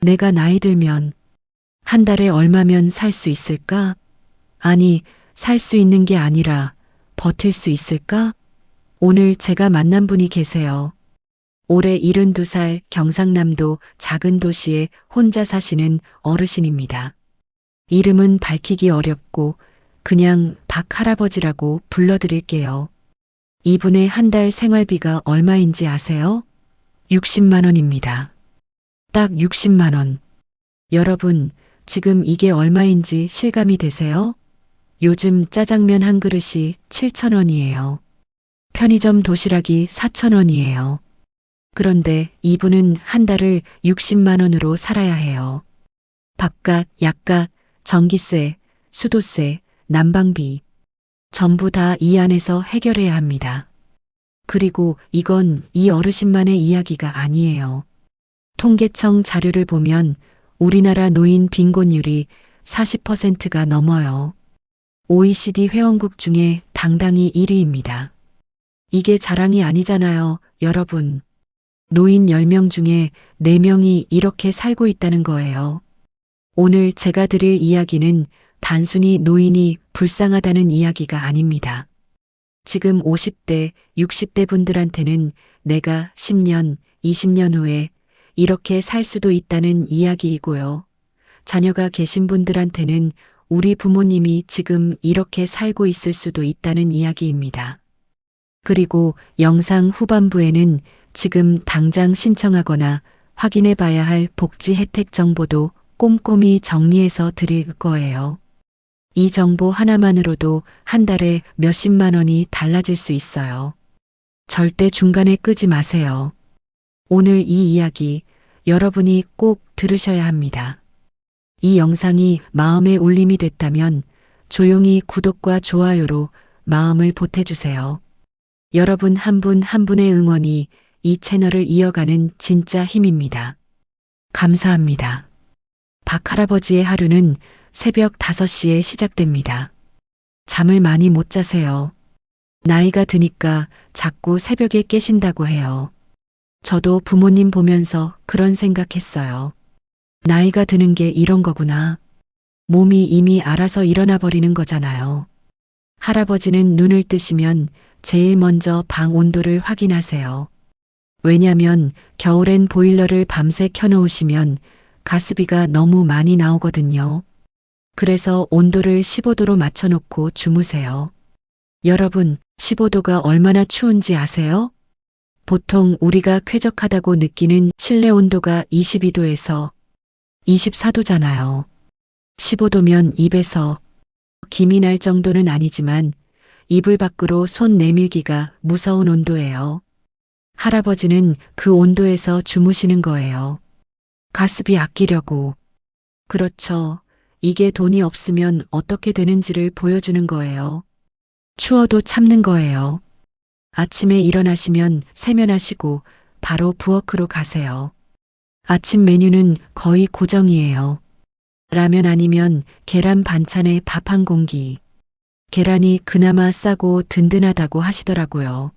내가 나이 들면 한 달에 얼마면 살 수 있을까? 아니, 살 수 있는 게 아니라 버틸 수 있을까? 오늘 제가 만난 분이 계세요. 올해 72살 경상남도 작은 도시에 혼자 사시는 어르신입니다. 이름은 밝히기 어렵고 그냥 박 할아버지라고 불러드릴게요. 이분의 한 달 생활비가 얼마인지 아세요? 60만 원입니다. 딱 60만 원. 여러분, 지금 이게 얼마인지 실감이 되세요? 요즘 짜장면 한 그릇이 7천 원이에요. 편의점 도시락이 4천 원이에요. 그런데 이분은 한 달을 60만 원으로 살아야 해요. 밥값, 약값, 전기세, 수도세, 난방비. 전부 다 이 안에서 해결해야 합니다. 그리고 이건 이 어르신만의 이야기가 아니에요. 통계청 자료를 보면 우리나라 노인 빈곤율이 40%가 넘어요. OECD 회원국 중에 당당히 1위입니다. 이게 자랑이 아니잖아요, 여러분. 노인 10명 중에 4명이 이렇게 살고 있다는 거예요. 오늘 제가 드릴 이야기는 단순히 노인이 불쌍하다는 이야기가 아닙니다. 지금 50대, 60대 분들한테는 내가 10년, 20년 후에 이렇게 살 수도 있다는 이야기이고요. 자녀가 계신 분들한테는 우리 부모님이 지금 이렇게 살고 있을 수도 있다는 이야기입니다. 그리고 영상 후반부에는 지금 당장 신청하거나 확인해 봐야 할 복지 혜택 정보도 꼼꼼히 정리해서 드릴 거예요. 이 정보 하나만으로도 한 달에 몇십만 원이 달라질 수 있어요. 절대 중간에 끄지 마세요. 오늘 이 이야기 여러분이 꼭 들으셔야 합니다. 이 영상이 마음에 울림이 됐다면 조용히 구독과 좋아요로 마음을 보태주세요. 여러분 한 분 한 분의 응원이 이 채널을 이어가는 진짜 힘입니다. 감사합니다. 박 할아버지의 하루는 새벽 5시에 시작됩니다. 잠을 많이 못 자세요. 나이가 드니까 자꾸 새벽에 깨신다고 해요. 저도 부모님 보면서 그런 생각했어요. 나이가 드는 게 이런 거구나. 몸이 이미 알아서 일어나 버리는 거잖아요. 할아버지는 눈을 뜨시면 제일 먼저 방 온도를 확인하세요. 왜냐면 겨울엔 보일러를 밤새 켜놓으시면 가스비가 너무 많이 나오거든요. 그래서 온도를 15도로 맞춰놓고 주무세요. 여러분, 15도가 얼마나 추운지 아세요? 보통 우리가 쾌적하다고 느끼는 실내 온도가 22도에서 24도잖아요. 15도면 입에서 김이 날 정도는 아니지만 이불 밖으로 손 내밀기가 무서운 온도예요. 할아버지는 그 온도에서 주무시는 거예요. 가스비 아끼려고. 그렇죠. 이게 돈이 없으면 어떻게 되는지를 보여주는 거예요. 추워도 참는 거예요. 아침에 일어나시면 세면하시고 바로 부엌으로 가세요. 아침 메뉴는 거의 고정이에요. 라면 아니면 계란 반찬에 밥 한 공기. 계란이 그나마 싸고 든든하다고 하시더라고요.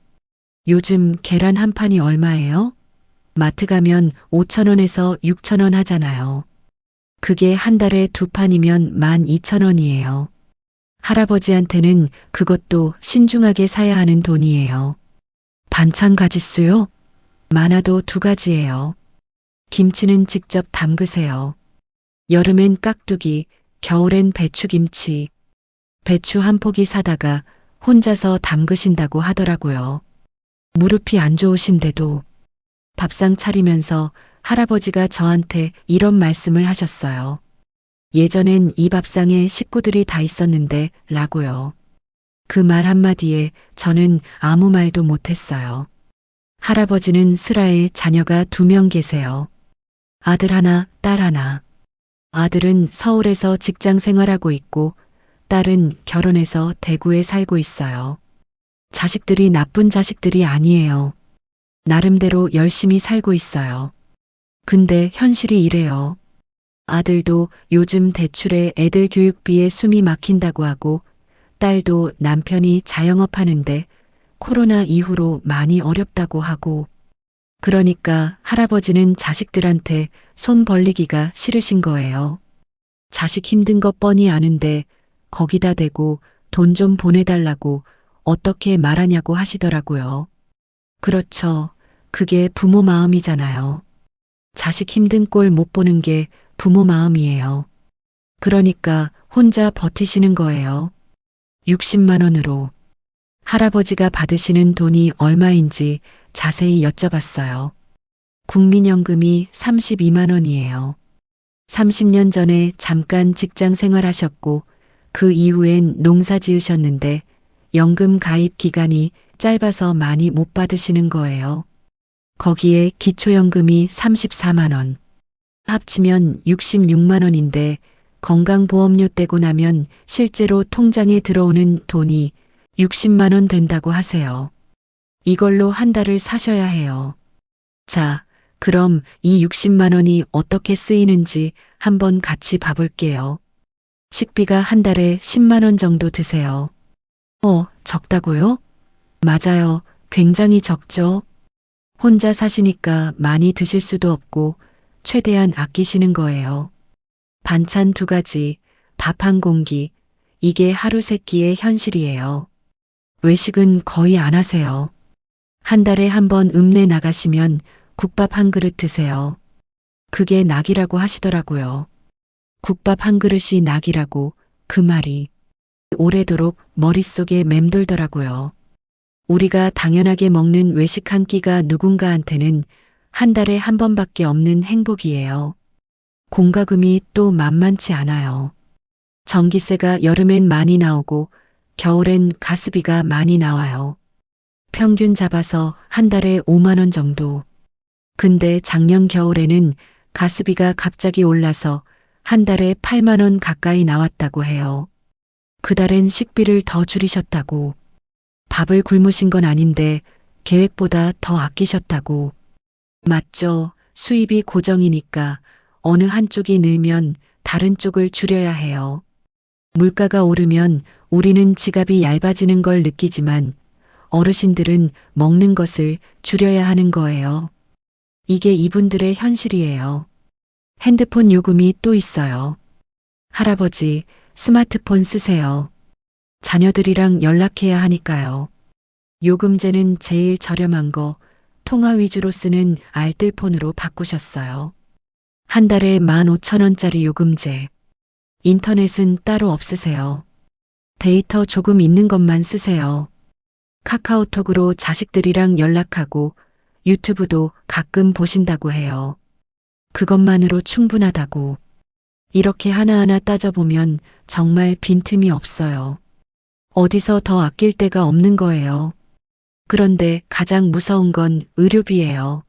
요즘 계란 한 판이 얼마예요? 마트 가면 5,000원에서 6,000원 하잖아요. 그게 한 달에 2판이면 12,000원이에요. 할아버지한테는 그것도 신중하게 사야 하는 돈이에요. 반찬 가짓수요? 많아도 2가지예요. 김치는 직접 담그세요. 여름엔 깍두기, 겨울엔 배추김치. 배추 한 포기 사다가 혼자서 담그신다고 하더라고요. 무릎이 안 좋으신데도. 밥상 차리면서 할아버지가 저한테 이런 말씀을 하셨어요. 예전엔 이 밥상에 식구들이 다 있었는데 라고요. 그 말 한마디에 저는 아무 말도 못했어요. 할아버지는 슬하에 자녀가 2명 계세요. 아들 하나, 딸 하나. 아들은 서울에서 직장 생활하고 있고 딸은 결혼해서 대구에 살고 있어요. 자식들이 나쁜 자식들이 아니에요. 나름대로 열심히 살고 있어요. 근데 현실이 이래요. 아들도 요즘 대출에 애들 교육비에 숨이 막힌다고 하고 딸도 남편이 자영업 하는데 코로나 이후로 많이 어렵다고 하고 그러니까 할아버지는 자식들한테 손 벌리기가 싫으신 거예요. 자식 힘든 거 뻔히 아는데 거기다 대고 돈 좀 보내달라고 어떻게 말하냐고 하시더라고요. 그렇죠. 그게 부모 마음이잖아요. 자식 힘든 꼴 못 보는 게 부모 마음이에요. 그러니까 혼자 버티시는 거예요. 60만 원으로. 할아버지가 받으시는 돈이 얼마인지 자세히 여쭤봤어요. 국민연금이 32만 원이에요. 30년 전에 잠깐 직장 생활하셨고 그 이후엔 농사 지으셨는데 연금 가입 기간이 짧아서 많이 못 받으시는 거예요. 거기에 기초연금이 34만 원. 합치면 66만 원인데 건강보험료 떼고 나면 실제로 통장에 들어오는 돈이 60만 원 된다고 하세요. 이걸로 한 달을 사셔야 해요. 자, 그럼 이 60만 원이 어떻게 쓰이는지 한번 같이 봐볼게요. 식비가 한 달에 10만 원 정도 드세요. 적다고요? 맞아요. 굉장히 적죠? 혼자 사시니까 많이 드실 수도 없고 최대한 아끼시는 거예요. 반찬 2가지, 밥 1공기, 이게 하루 3끼의 현실이에요. 외식은 거의 안 하세요. 한 달에 한 번 읍내 나가시면 국밥 1그릇 드세요. 그게 낙이라고 하시더라고요. 국밥 1그릇이 낙이라고 그 말이 오래도록 머릿속에 맴돌더라고요. 우리가 당연하게 먹는 외식 한 끼가 누군가한테는 한 달에 한 번밖에 없는 행복이에요. 공과금이 또 만만치 않아요. 전기세가 여름엔 많이 나오고 겨울엔 가스비가 많이 나와요. 평균 잡아서 한 달에 5만 원 정도. 근데 작년 겨울에는 가스비가 갑자기 올라서 한 달에 8만 원 가까이 나왔다고 해요. 그달엔 식비를 더 줄이셨다고. 밥을 굶으신 건 아닌데 계획보다 더 아끼셨다고. 맞죠. 수입이 고정이니까 어느 한쪽이 늘면 다른 쪽을 줄여야 해요. 물가가 오르면 우리는 지갑이 얇아지는 걸 느끼지만 어르신들은 먹는 것을 줄여야 하는 거예요. 이게 이분들의 현실이에요. 핸드폰 요금이 또 있어요. 할아버지, 스마트폰 쓰세요. 자녀들이랑 연락해야 하니까요. 요금제는 제일 저렴한 거 통화 위주로 쓰는 알뜰폰으로 바꾸셨어요. 한 달에 15,000원짜리 요금제. 인터넷은 따로 없으세요. 데이터 조금 있는 것만 쓰세요. 카카오톡으로 자식들이랑 연락하고 유튜브도 가끔 보신다고 해요. 그것만으로 충분하다고. 이렇게 하나하나 따져보면 정말 빈틈이 없어요. 어디서 더 아낄 데가 없는 거예요. 그런데 가장 무서운 건 의료비예요.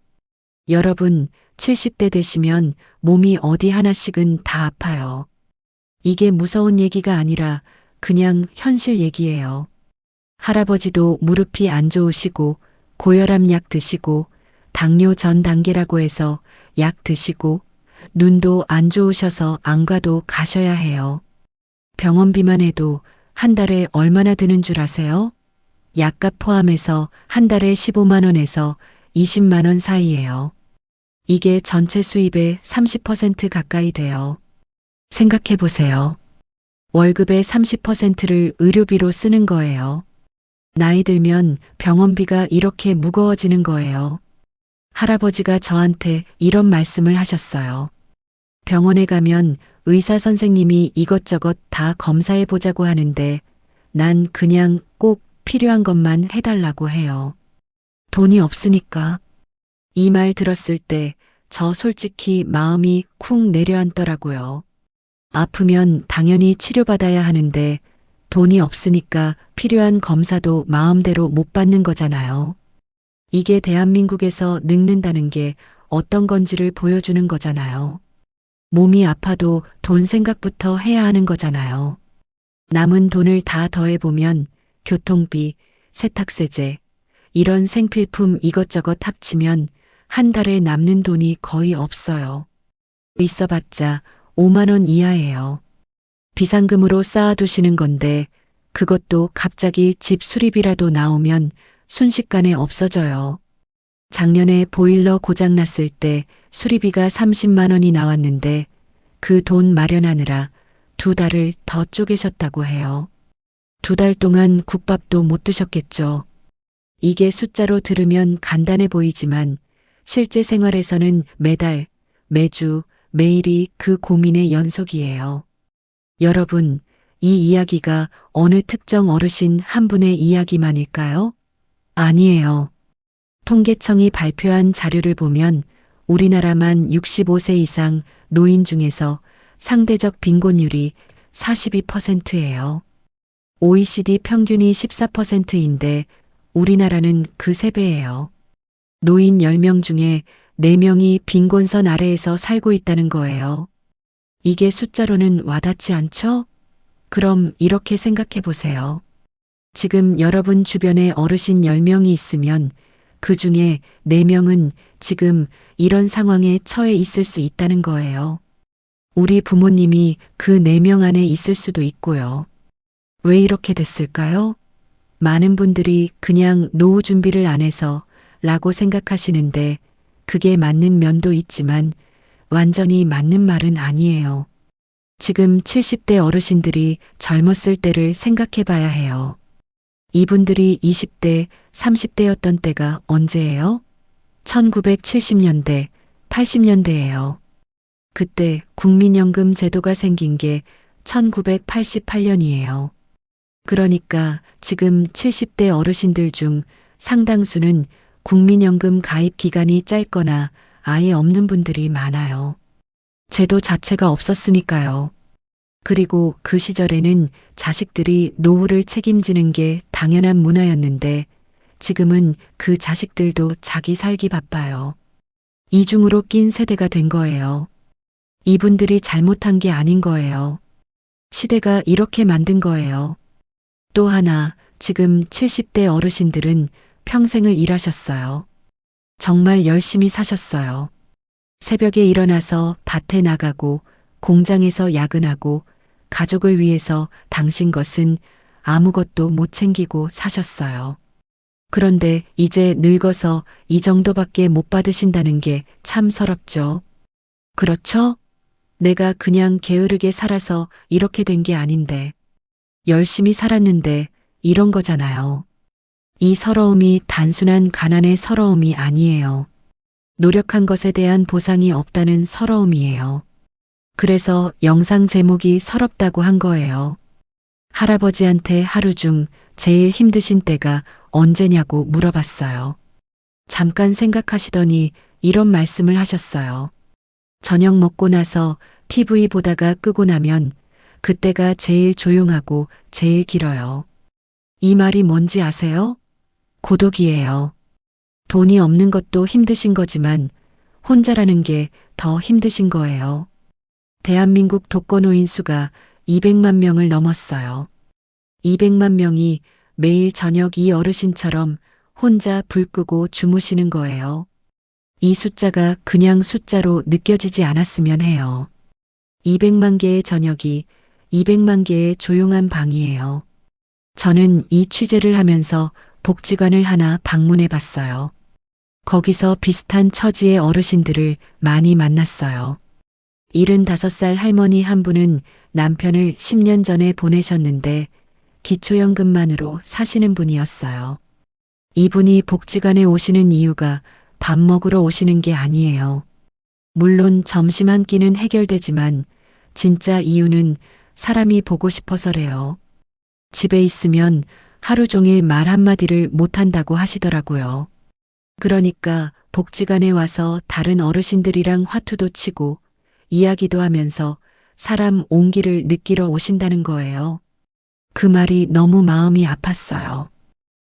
여러분, 70대 되시면 몸이 어디 하나씩은 다 아파요. 이게 무서운 얘기가 아니라 그냥 현실 얘기예요. 할아버지도 무릎이 안 좋으시고 고혈압 약 드시고 당뇨 전 단계라고 해서 약 드시고 눈도 안 좋으셔서 안과도 가셔야 해요. 병원비만 해도 한 달에 얼마나 드는 줄 아세요? 약값 포함해서 한 달에 15만 원에서 20만 원 사이예요. 이게 전체 수입의 30% 가까이 돼요. 생각해 보세요. 월급의 30%를 의료비로 쓰는 거예요. 나이 들면 병원비가 이렇게 무거워지는 거예요. 할아버지가 저한테 이런 말씀을 하셨어요. 병원에 가면 의사 선생님이 이것저것 다 검사해 보자고 하는데 난 그냥 꼭 필요한 것만 해달라고 해요. 돈이 없으니까. 이 말 들었을 때 저 솔직히 마음이 쿵 내려앉더라고요. 아프면 당연히 치료받아야 하는데 돈이 없으니까 필요한 검사도 마음대로 못 받는 거잖아요. 이게 대한민국에서 늙는다는 게 어떤 건지를 보여주는 거잖아요. 몸이 아파도 돈 생각부터 해야 하는 거잖아요. 남은 돈을 다 더해보면 교통비, 세탁세제, 이런 생필품 이것저것 합치면 한 달에 남는 돈이 거의 없어요. 있어봤자 5만 원 이하예요. 비상금으로 쌓아두시는 건데 그것도 갑자기 집 수리비라도 나오면 순식간에 없어져요. 작년에 보일러 고장 났을 때 수리비가 30만 원이 나왔는데 그 돈 마련하느라 2달을 더 쪼개셨다고 해요. 2달 동안 국밥도 못 드셨겠죠. 이게 숫자로 들으면 간단해 보이지만 실제 생활에서는 매달, 매주, 매일이 그 고민의 연속이에요. 여러분, 이 이야기가 어느 특정 어르신 한 분의 이야기만일까요? 아니에요. 통계청이 발표한 자료를 보면 우리나라만 65세 이상 노인 중에서 상대적 빈곤율이 42%예요. OECD 평균이 14%인데 우리나라는 그 3배예요. 노인 10명 중에 4명이 빈곤선 아래에서 살고 있다는 거예요. 이게 숫자로는 와닿지 않죠? 그럼 이렇게 생각해 보세요. 지금 여러분 주변에 어르신 10명이 있으면 그 중에 4명은 지금 이런 상황에 처해 있을 수 있다는 거예요. 우리 부모님이 그 4명 안에 있을 수도 있고요. 왜 이렇게 됐을까요? 많은 분들이 그냥 노후 준비를 안 해서 라고 생각하시는데 그게 맞는 면도 있지만 완전히 맞는 말은 아니에요. 지금 70대 어르신들이 젊었을 때를 생각해 봐야 해요. 이분들이 20대, 30대였던 때가 언제예요? 1970년대, 80년대예요. 그때 국민연금 제도가 생긴 게 1988년이에요. 그러니까 지금 70대 어르신들 중 상당수는 국민연금 가입 기간이 짧거나 아예 없는 분들이 많아요. 제도 자체가 없었으니까요. 그리고 그 시절에는 자식들이 노후를 책임지는 게 당연한 문화였는데 지금은 그 자식들도 자기 살기 바빠요. 이중으로 낀 세대가 된 거예요. 이분들이 잘못한 게 아닌 거예요. 시대가 이렇게 만든 거예요. 또 하나, 지금 70대 어르신들은 평생을 일하셨어요. 정말 열심히 사셨어요. 새벽에 일어나서 밭에 나가고 공장에서 야근하고 가족을 위해서 당신 것은 아무것도 못 챙기고 사셨어요. 그런데 이제 늙어서 이 정도밖에 못 받으신다는 게 참 서럽죠. 그렇죠? 내가 그냥 게으르게 살아서 이렇게 된 게 아닌데, 열심히 살았는데 이런 거잖아요. 이 서러움이 단순한 가난의 서러움이 아니에요. 노력한 것에 대한 보상이 없다는 서러움이에요. 그래서 영상 제목이 서럽다고 한 거예요. 할아버지한테 하루 중 제일 힘드신 때가 언제냐고 물어봤어요. 잠깐 생각하시더니 이런 말씀을 하셨어요. 저녁 먹고 나서 TV 보다가 끄고 나면 그때가 제일 조용하고 제일 길어요. 이 말이 뭔지 아세요? 고독이에요. 돈이 없는 것도 힘드신 거지만 혼자라는 게 더 힘드신 거예요. 대한민국 독거노인 수가 200만 명을 넘었어요. 200만 명이 매일 저녁 이 어르신처럼 혼자 불 끄고 주무시는 거예요. 이 숫자가 그냥 숫자로 느껴지지 않았으면 해요. 200만 개의 저녁이 200만 개의 조용한 방이에요. 저는 이 취재를 하면서 복지관을 하나 방문해 봤어요. 거기서 비슷한 처지의 어르신들을 많이 만났어요. 75살 할머니 한 분은 남편을 10년 전에 보내셨는데 기초연금만으로 사시는 분이었어요. 이분이 복지관에 오시는 이유가 밥 먹으러 오시는 게 아니에요. 물론 점심 한 끼는 해결되지만 진짜 이유는 사람이 보고 싶어서래요. 집에 있으면 하루 종일 말 한마디를 못한다고 하시더라고요. 그러니까 복지관에 와서 다른 어르신들이랑 화투도 치고 이야기도 하면서 사람 온기를 느끼러 오신다는 거예요. 그 말이 너무 마음이 아팠어요.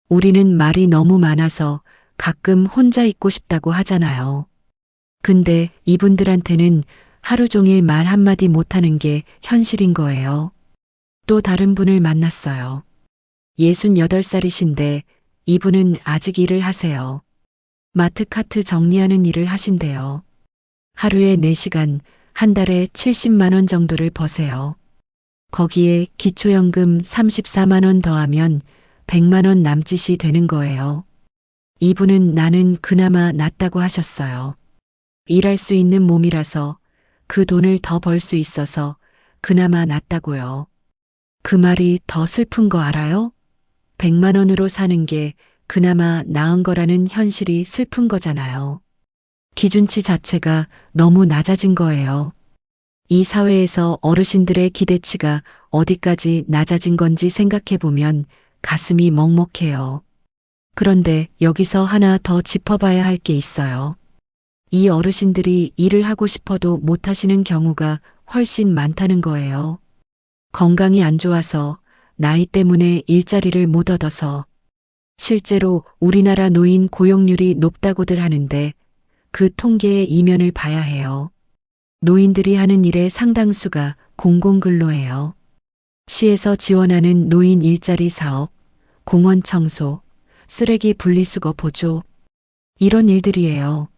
우리는 말이 너무 많아서 가끔 혼자 있고 싶다고 하잖아요. 근데 이분들한테는 하루 종일 말 한마디 못하는 게 현실인 거예요. 또 다른 분을 만났어요. 68살이신데 이분은 아직 일을 하세요. 마트 카트 정리하는 일을 하신대요. 하루에 4시간, 한 달에 70만 원 정도를 버세요. 거기에 기초연금 34만 원 더하면 100만 원 남짓이 되는 거예요. 이분은 나는 그나마 낫다고 하셨어요. 일할 수 있는 몸이라서 그 돈을 더 벌 수 있어서 그나마 낫다고요. 그 말이 더 슬픈 거 알아요? 100만 원으로 사는 게 그나마 나은 거라는 현실이 슬픈 거잖아요. 기준치 자체가 너무 낮아진 거예요. 이 사회에서 어르신들의 기대치가 어디까지 낮아진 건지 생각해 보면 가슴이 먹먹해요. 그런데 여기서 하나 더 짚어봐야 할 게 있어요. 이 어르신들이 일을 하고 싶어도 못 하시는 경우가 훨씬 많다는 거예요. 건강이 안 좋아서, 나이 때문에 일자리를 못 얻어서, 실제로 우리나라 노인 고용률이 높다고들 하는데 그 통계의 이면을 봐야 해요. 노인들이 하는 일의 상당수가 공공근로예요. 시에서 지원하는 노인 일자리 사업, 공원 청소, 쓰레기 분리수거 보조, 이런 일들이에요.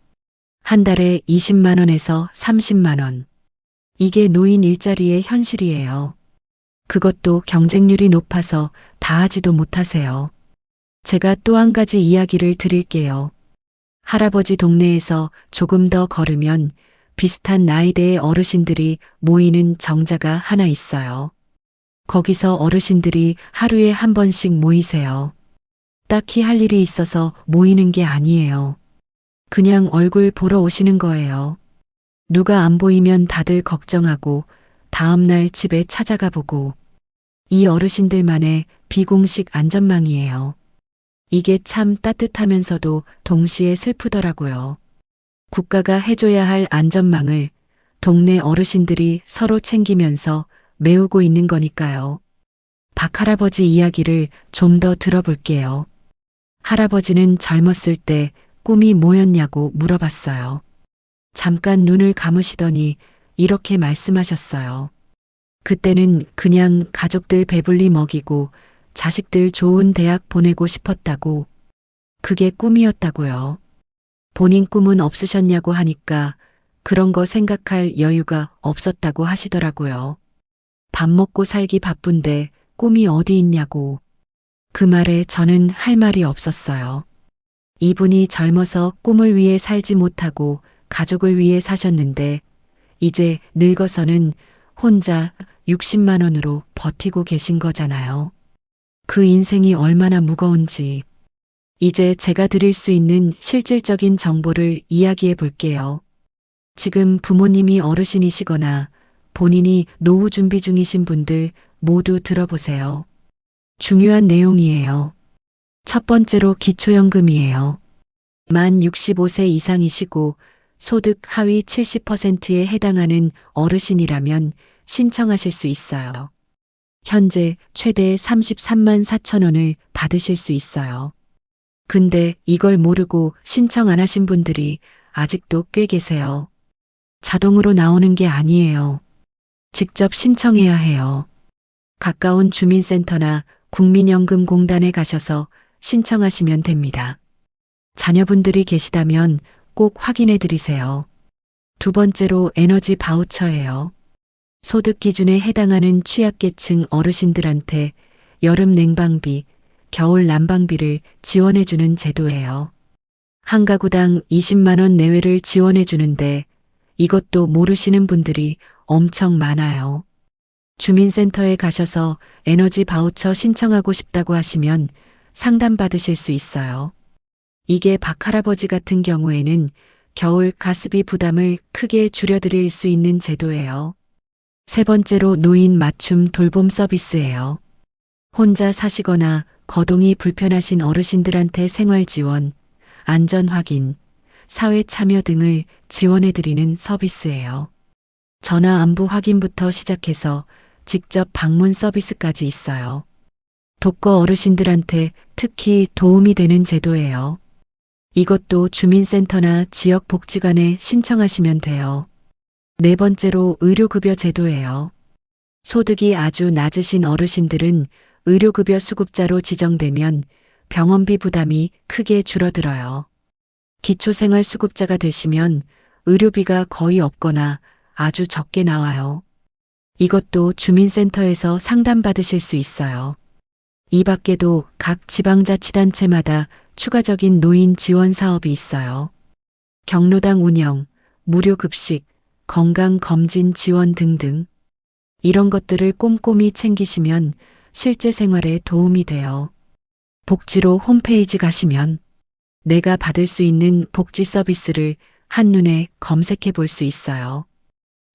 한 달에 20만 원에서 30만 원. 이게 노인 일자리의 현실이에요. 그것도 경쟁률이 높아서 다 하지도 못하세요. 제가 또 한 가지 이야기를 드릴게요. 할아버지 동네에서 조금 더 걸으면 비슷한 나이대의 어르신들이 모이는 정자가 하나 있어요. 거기서 어르신들이 하루에 한 번씩 모이세요. 딱히 할 일이 있어서 모이는 게 아니에요. 그냥 얼굴 보러 오시는 거예요. 누가 안 보이면 다들 걱정하고 다음날 집에 찾아가 보고. 이 어르신들만의 비공식 안전망이에요. 이게 참 따뜻하면서도 동시에 슬프더라고요. 국가가 해줘야 할 안전망을 동네 어르신들이 서로 챙기면서 메우고 있는 거니까요. 박 할아버지 이야기를 좀 더 들어볼게요. 할아버지는 젊었을 때 꿈이 뭐였냐고 물어봤어요. 잠깐 눈을 감으시더니 이렇게 말씀하셨어요. 그때는 그냥 가족들 배불리 먹이고 자식들 좋은 대학 보내고 싶었다고. 그게 꿈이었다고요. 본인 꿈은 없으셨냐고 하니까 그런 거 생각할 여유가 없었다고 하시더라고요. 밥 먹고 살기 바쁜데 꿈이 어디 있냐고. 그 말에 저는 할 말이 없었어요. 이분이 젊어서 꿈을 위해 살지 못하고 가족을 위해 사셨는데 이제 늙어서는 혼자 60만 원으로 버티고 계신 거잖아요. 그 인생이 얼마나 무거운지. 이제 제가 드릴 수 있는 실질적인 정보를 이야기해 볼게요. 지금 부모님이 어르신이시거나 본인이 노후 준비 중이신 분들 모두 들어보세요. 중요한 내용이에요. 첫 번째로 기초연금이에요. 만 65세 이상이시고 소득 하위 70%에 해당하는 어르신이라면 신청하실 수 있어요. 현재 최대 33만 4천 원을 받으실 수 있어요. 근데 이걸 모르고 신청 안 하신 분들이 아직도 꽤 계세요. 자동으로 나오는 게 아니에요. 직접 신청해야 해요. 가까운 주민센터나 국민연금공단에 가셔서 신청하시면 됩니다. 자녀분들이 계시다면 꼭 확인해 드리세요. 두 번째로 에너지 바우처예요. 소득 기준에 해당하는 취약계층 어르신들한테 여름 냉방비, 겨울 난방비를 지원해 주는 제도예요. 한 가구당 20만 원 내외를 지원해 주는데 이것도 모르시는 분들이 엄청 많아요. 주민센터에 가셔서 에너지 바우처 신청하고 싶다고 하시면 상담받으실 수 있어요. 이게 박 할아버지 같은 경우에는 겨울 가스비 부담을 크게 줄여드릴 수 있는 제도예요. 세 번째로 노인 맞춤 돌봄 서비스예요. 혼자 사시거나 거동이 불편하신 어르신들한테 생활 지원, 안전 확인, 사회 참여 등을 지원해드리는 서비스예요. 전화 안부 확인부터 시작해서 직접 방문 서비스까지 있어요. 독거 어르신들한테 특히 도움이 되는 제도예요. 이것도 주민센터나 지역복지관에 신청하시면 돼요. 네 번째로 의료급여 제도예요. 소득이 아주 낮으신 어르신들은 의료급여 수급자로 지정되면 병원비 부담이 크게 줄어들어요. 기초생활수급자가 되시면 의료비가 거의 없거나 아주 적게 나와요. 이것도 주민센터에서 상담받으실 수 있어요. 이 밖에도 각 지방자치단체마다 추가적인 노인 지원 사업이 있어요. 경로당 운영, 무료 급식, 건강검진 지원 등등. 이런 것들을 꼼꼼히 챙기시면 실제 생활에 도움이 돼요. 복지로 홈페이지 가시면 내가 받을 수 있는 복지 서비스를 한눈에 검색해 볼 수 있어요.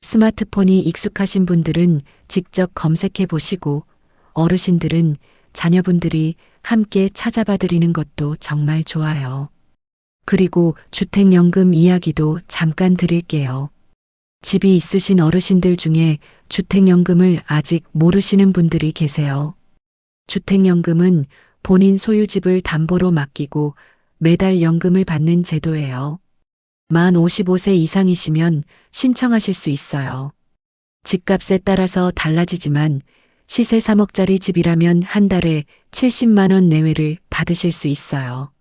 스마트폰이 익숙하신 분들은 직접 검색해 보시고 어르신들은 자녀분들이 함께 찾아봐 드리는 것도 정말 좋아요. 그리고 주택연금 이야기도 잠깐 드릴게요. 집이 있으신 어르신들 중에 주택연금을 아직 모르시는 분들이 계세요. 주택연금은 본인 소유집을 담보로 맡기고 매달 연금을 받는 제도예요. 만 55세 이상이시면 신청하실 수 있어요. 집값에 따라서 달라지지만 시세 3억짜리 집이라면 한 달에 70만 원 내외를 받으실 수 있어요.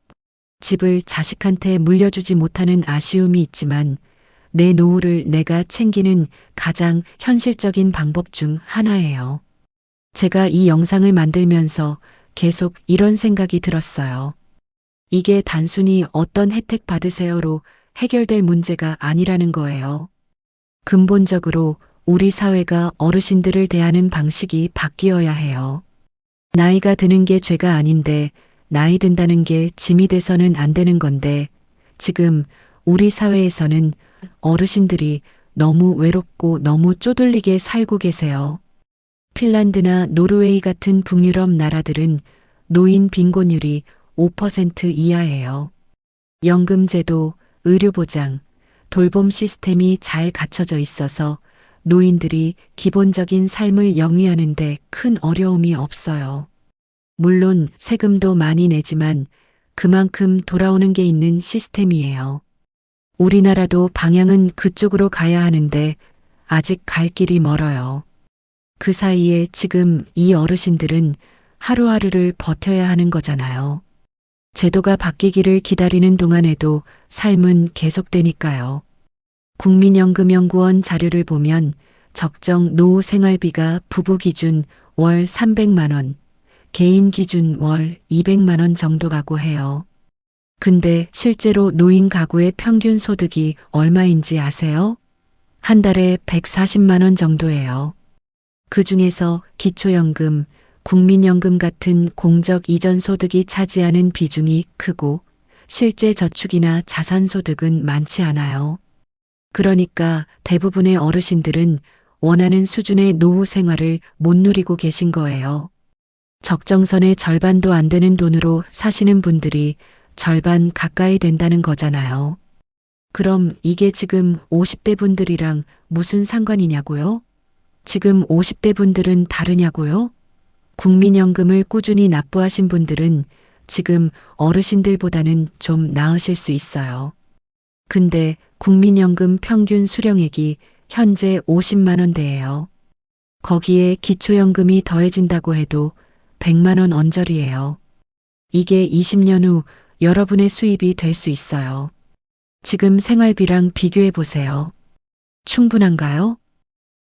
집을 자식한테 물려주지 못하는 아쉬움이 있지만 내 노후를 내가 챙기는 가장 현실적인 방법 중 하나예요. 제가 이 영상을 만들면서 계속 이런 생각이 들었어요. 이게 단순히 어떤 혜택 받으세요로 해결될 문제가 아니라는 거예요. 근본적으로 우리 사회가 어르신들을 대하는 방식이 바뀌어야 해요. 나이가 드는 게 죄가 아닌데 나이 든다는 게 짐이 돼서는 안 되는 건데 지금 우리 사회에서는 어르신들이 너무 외롭고 너무 쪼들리게 살고 계세요. 핀란드나 노르웨이 같은 북유럽 나라들은 노인 빈곤율이 5% 이하예요. 연금제도, 의료보장, 돌봄 시스템이 잘 갖춰져 있어서 노인들이 기본적인 삶을 영위하는데 큰 어려움이 없어요. 물론 세금도 많이 내지만 그만큼 돌아오는 게 있는 시스템이에요. 우리나라도 방향은 그쪽으로 가야 하는데 아직 갈 길이 멀어요. 그 사이에 지금 이 어르신들은 하루하루를 버텨야 하는 거잖아요. 제도가 바뀌기를 기다리는 동안에도 삶은 계속되니까요. 국민연금연구원 자료를 보면 적정 노후 생활비가 부부 기준 월 300만 원, 개인 기준 월 200만 원 정도라고 해요. 근데 실제로 노인 가구의 평균 소득이 얼마인지 아세요? 한 달에 140만 원 정도예요. 그 중에서 기초연금, 국민연금 같은 공적 이전 소득이 차지하는 비중이 크고 실제 저축이나 자산 소득은 많지 않아요. 그러니까 대부분의 어르신들은 원하는 수준의 노후 생활을 못 누리고 계신 거예요. 적정선의 절반도 안 되는 돈으로 사시는 분들이 절반 가까이 된다는 거잖아요. 그럼 이게 지금 50대 분들이랑 무슨 상관이냐고요? 지금 50대 분들은 다르냐고요? 국민연금을 꾸준히 납부하신 분들은 지금 어르신들보다는 좀 나으실 수 있어요. 근데 국민연금 평균 수령액이 현재 50만 원대예요. 거기에 기초연금이 더해진다고 해도 100만 원 언저리예요. 이게 20년 후 여러분의 수입이 될 수 있어요. 지금 생활비랑 비교해 보세요. 충분한가요?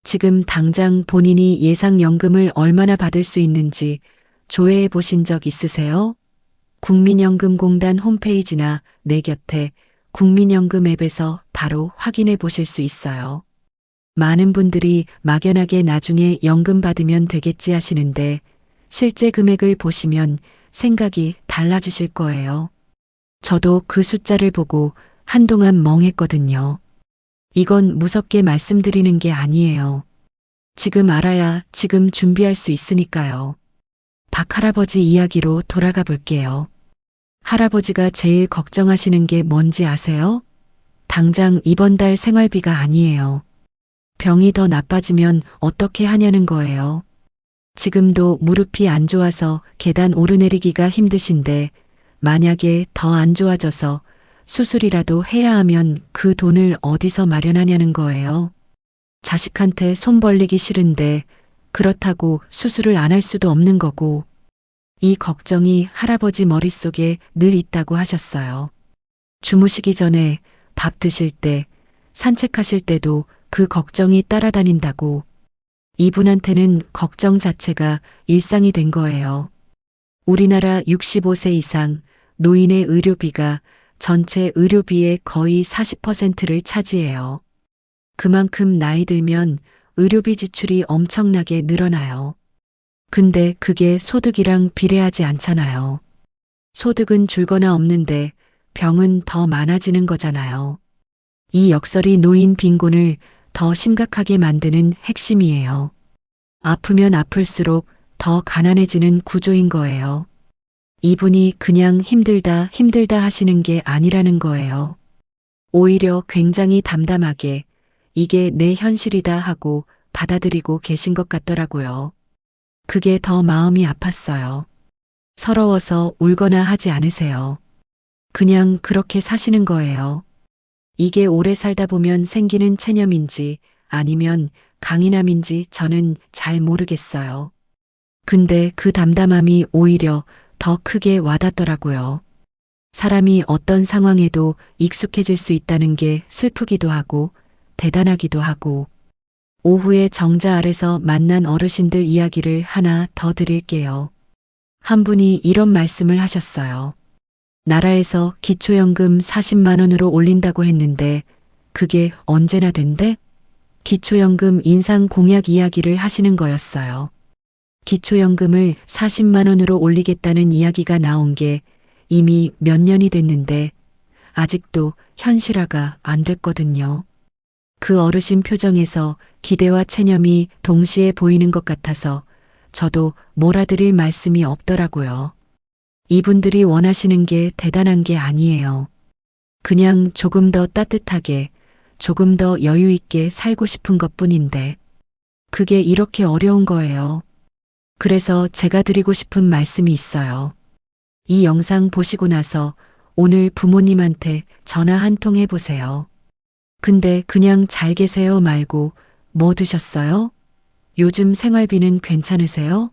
지금 당장 본인이 예상연금을 얼마나 받을 수 있는지 조회해 보신 적 있으세요? 국민연금공단 홈페이지나 내 곁에 국민연금 앱에서 바로 확인해 보실 수 있어요. 많은 분들이 막연하게 나중에 연금 받으면 되겠지 하시는데 실제 금액을 보시면 생각이 달라지실 거예요. 저도 그 숫자를 보고 한동안 멍했거든요. 이건 무섭게 말씀드리는 게 아니에요. 지금 알아야 지금 준비할 수 있으니까요. 박 할아버지 이야기로 돌아가 볼게요. 할아버지가 제일 걱정하시는 게 뭔지 아세요? 당장 이번 달 생활비가 아니에요. 병이 더 나빠지면 어떻게 하냐는 거예요. 지금도 무릎이 안 좋아서 계단 오르내리기가 힘드신데 만약에 더 안 좋아져서 수술이라도 해야 하면 그 돈을 어디서 마련하냐는 거예요. 자식한테 손 벌리기 싫은데 그렇다고 수술을 안 할 수도 없는 거고 이 걱정이 할아버지 머릿속에 늘 있다고 하셨어요. 주무시기 전에 밥 드실 때 산책하실 때도 그 걱정이 따라다닌다고 이분한테는 걱정 자체가 일상이 된 거예요. 우리나라 65세 이상 노인의 의료비가 전체 의료비의 거의 40%를 차지해요. 그만큼 나이 들면 의료비 지출이 엄청나게 늘어나요. 근데 그게 소득이랑 비례하지 않잖아요. 소득은 줄거나 없는데 병은 더 많아지는 거잖아요. 이 역설이 노인 빈곤을 더 심각하게 만드는 핵심이에요. 아프면 아플수록 더 가난해지는 구조인 거예요. 이분이 그냥 힘들다 하시는 게 아니라는 거예요. 오히려 굉장히 담담하게 이게 내 현실이다 하고 받아들이고 계신 것 같더라고요. 그게 더 마음이 아팠어요. 서러워서 울거나 하지 않으세요. 그냥 그렇게 사시는 거예요. 이게 오래 살다 보면 생기는 체념인지 아니면 강인함인지 저는 잘 모르겠어요. 근데 그 담담함이 오히려 더 크게 와닿더라고요. 사람이 어떤 상황에도 익숙해질 수 있다는 게 슬프기도 하고 대단하기도 하고. 오후에 정자 아래서 만난 어르신들 이야기를 하나 더 드릴게요. 한 분이 이런 말씀을 하셨어요. 나라에서 기초연금 40만 원으로 올린다고 했는데 그게 언제나 된대? 기초연금 인상 공약 이야기를 하시는 거였어요. 기초연금을 40만 원으로 올리겠다는 이야기가 나온 게 이미 몇 년이 됐는데 아직도 현실화가 안 됐거든요. 그 어르신 표정에서 기대와 체념이 동시에 보이는 것 같아서 저도 몰아드릴 말씀이 없더라고요. 이분들이 원하시는 게 대단한 게 아니에요. 그냥 조금 더 따뜻하게, 조금 더 여유 있게 살고 싶은 것뿐인데 그게 이렇게 어려운 거예요. 그래서 제가 드리고 싶은 말씀이 있어요. 이 영상 보시고 나서 오늘 부모님한테 전화 한 통 해보세요. 근데 그냥 잘 계세요 말고 뭐 드셨어요? 요즘 생활비는 괜찮으세요?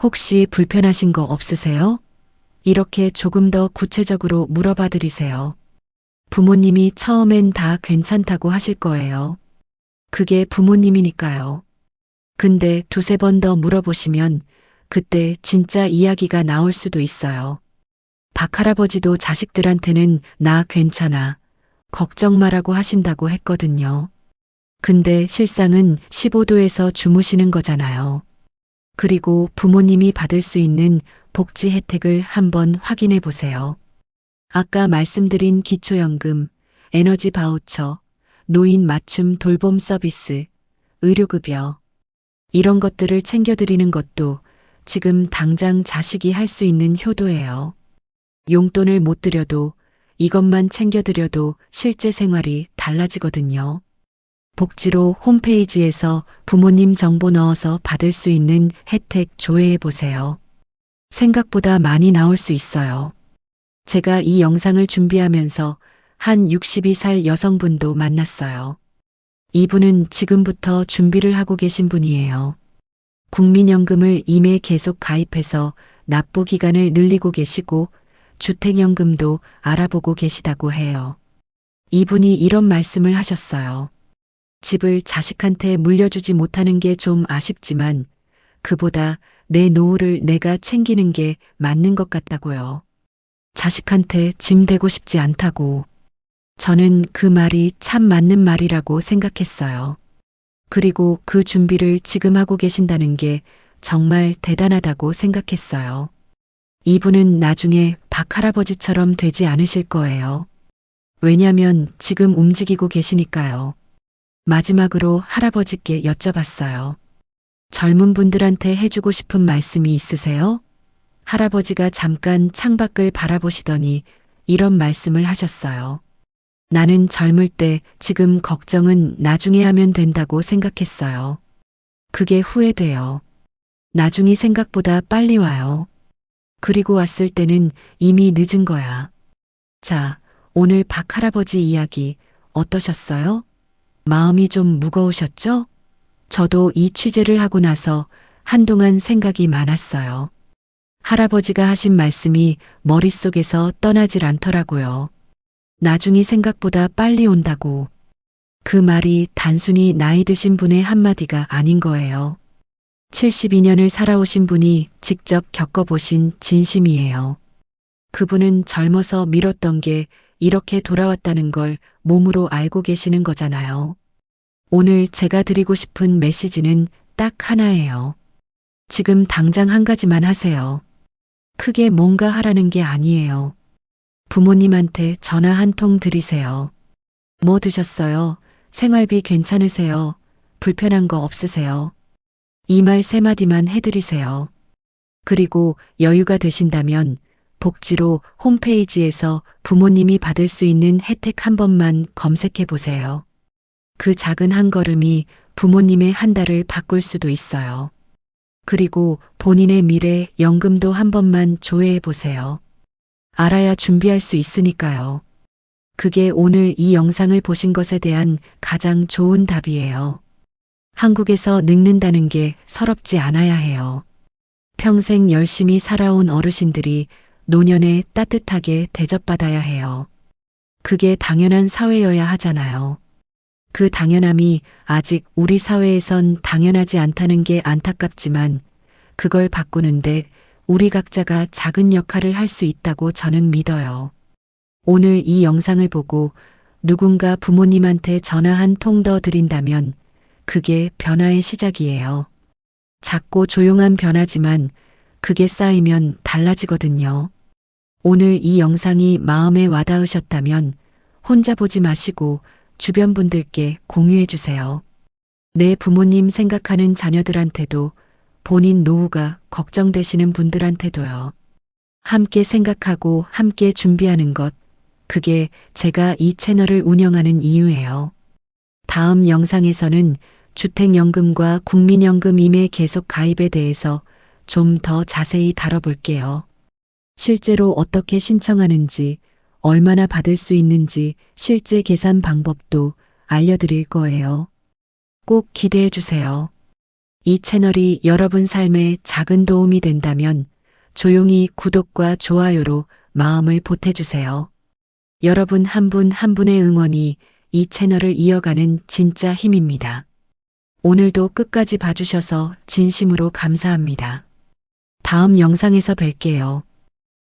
혹시 불편하신 거 없으세요? 이렇게 조금 더 구체적으로 물어봐 드리세요. 부모님이 처음엔 다 괜찮다고 하실 거예요. 그게 부모님이니까요. 근데 두세 번 더 물어보시면 그때 진짜 이야기가 나올 수도 있어요. 박 할아버지도 자식들한테는 나 괜찮아, 걱정 마라고 하신다고 했거든요. 근데 실상은 15도에서 주무시는 거잖아요. 그리고 부모님이 받을 수 있는 복지 혜택을 한번 확인해 보세요. 아까 말씀드린 기초연금, 에너지 바우처, 노인 맞춤 돌봄 서비스, 의료급여, 이런 것들을 챙겨드리는 것도 지금 당장 자식이 할 수 있는 효도예요. 용돈을 못 드려도 이것만 챙겨드려도 실제 생활이 달라지거든요. 복지로 홈페이지에서 부모님 정보 넣어서 받을 수 있는 혜택 조회해 보세요. 생각보다 많이 나올 수 있어요. 제가 이 영상을 준비하면서 한 62살 여성분도 만났어요. 이분은 지금부터 준비를 하고 계신 분이에요. 국민연금을 이미 계속 가입해서 납부 기간을 늘리고 계시고 주택연금도 알아보고 계시다고 해요. 이분이 이런 말씀을 하셨어요. 집을 자식한테 물려주지 못하는 게 좀 아쉽지만 그보다 내 노후를 내가 챙기는 게 맞는 것 같다고요. 자식한테 짐 되고 싶지 않다고. 저는 그 말이 참 맞는 말이라고 생각했어요. 그리고 그 준비를 지금 하고 계신다는 게 정말 대단하다고 생각했어요. 이분은 나중에 박 할아버지처럼 되지 않으실 거예요. 왜냐면 지금 움직이고 계시니까요. 마지막으로 할아버지께 여쭤봤어요. 젊은 분들한테 해주고 싶은 말씀이 있으세요? 할아버지가 잠깐 창밖을 바라보시더니 이런 말씀을 하셨어요. 나는 젊을 때 지금 걱정은 나중에 하면 된다고 생각했어요. 그게 후회돼요. 나중이 생각보다 빨리 와요. 그리고 왔을 때는 이미 늦은 거야. 자, 오늘 박 할아버지 이야기 어떠셨어요? 마음이 좀 무거우셨죠? 저도 이 취재를 하고 나서 한동안 생각이 많았어요. 할아버지가 하신 말씀이 머릿속에서 떠나질 않더라고요. 나중이 생각보다 빨리 온다고. 그 말이 단순히 나이 드신 분의 한마디가 아닌 거예요. 72년을 살아오신 분이 직접 겪어보신 진심이에요. 그분은 젊어서 미뤘던 게 이렇게 돌아왔다는 걸 몸으로 알고 계시는 거잖아요. 오늘 제가 드리고 싶은 메시지는 딱 하나예요. 지금 당장 한 가지만 하세요. 크게 뭔가 하라는 게 아니에요. 부모님한테 전화 한 통 드리세요. 뭐 드셨어요? 생활비 괜찮으세요? 불편한 거 없으세요? 이 말 세 마디만 해드리세요. 그리고 여유가 되신다면 복지로 홈페이지에서 부모님이 받을 수 있는 혜택 한 번만 검색해 보세요. 그 작은 한 걸음이 부모님의 한 달을 바꿀 수도 있어요. 그리고 본인의 미래 연금도 한 번만 조회해 보세요. 알아야 준비할 수 있으니까요. 그게 오늘 이 영상을 보신 것에 대한 가장 좋은 답이에요. 한국에서 늙는다는 게 서럽지 않아야 해요. 평생 열심히 살아온 어르신들이 노년에 따뜻하게 대접받아야 해요. 그게 당연한 사회여야 하잖아요. 그 당연함이 아직 우리 사회에선 당연하지 않다는 게 안타깝지만 그걸 바꾸는데 우리 각자가 작은 역할을 할 수 있다고 저는 믿어요. 오늘 이 영상을 보고 누군가 부모님한테 전화 한 통 더 드린다면 그게 변화의 시작이에요. 작고 조용한 변화지만 그게 쌓이면 달라지거든요. 오늘 이 영상이 마음에 와닿으셨다면 혼자 보지 마시고 주변 분들께 공유해 주세요. 내 부모님 생각하는 자녀들한테도 본인 노후가 걱정되시는 분들한테도요. 함께 생각하고 함께 준비하는 것, 그게 제가 이 채널을 운영하는 이유예요. 다음 영상에서는 주택연금과 국민연금 임해 계속 가입에 대해서 좀 더 자세히 다뤄볼게요. 실제로 어떻게 신청하는지, 얼마나 받을 수 있는지 실제 계산 방법도 알려드릴 거예요. 꼭 기대해 주세요. 이 채널이 여러분 삶에 작은 도움이 된다면 조용히 구독과 좋아요로 마음을 보태주세요. 여러분 한 분 한 분의 응원이 이 채널을 이어가는 진짜 힘입니다. 오늘도 끝까지 봐주셔서 진심으로 감사합니다. 다음 영상에서 뵐게요.